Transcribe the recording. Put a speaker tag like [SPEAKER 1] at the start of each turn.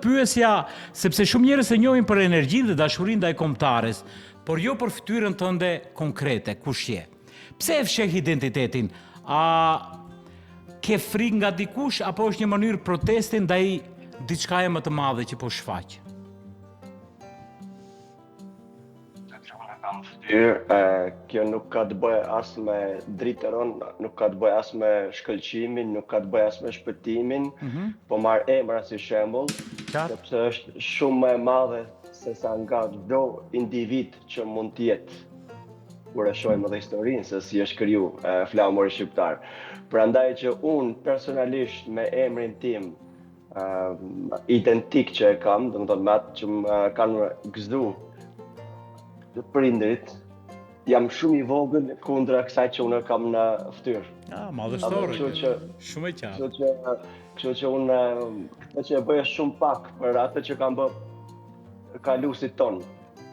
[SPEAKER 1] pyesja, sepse shumë njerëz e njohin për energjinë dhe dashurinë ndaj kombëtares, por jo për fytyrën tënde konkrete, kush je. Pse e fsheh identitetin? A ke frikë nga dikush apo është një mënyrë protesti ndaj diçkaje më të madhe që po shfaq?
[SPEAKER 2] Kjo nuk ka të bëjë as me driteron, nuk ka të bëjë as me shkëlqimin, nuk ka të bëjë as me shpëtimin, po marr emra si shembull, sepse është shumë më e madhe se sa nga çdo individ që mund të jetë. Kur e shohim edhe historinë se si është kriju flamuri shqiptar. Prandaj që unë personalisht me emrin tim identik që e kam, domethënë me atë që më kanë gëzdu të prindrit, jam shumë i vogël kundra kësaj që unë kam në fytyrë.
[SPEAKER 1] Madhështore, shumë e qartë.
[SPEAKER 2] Kështu që unë këtë që e bëj shumë pak për atë që kam bë kaluesit tonë.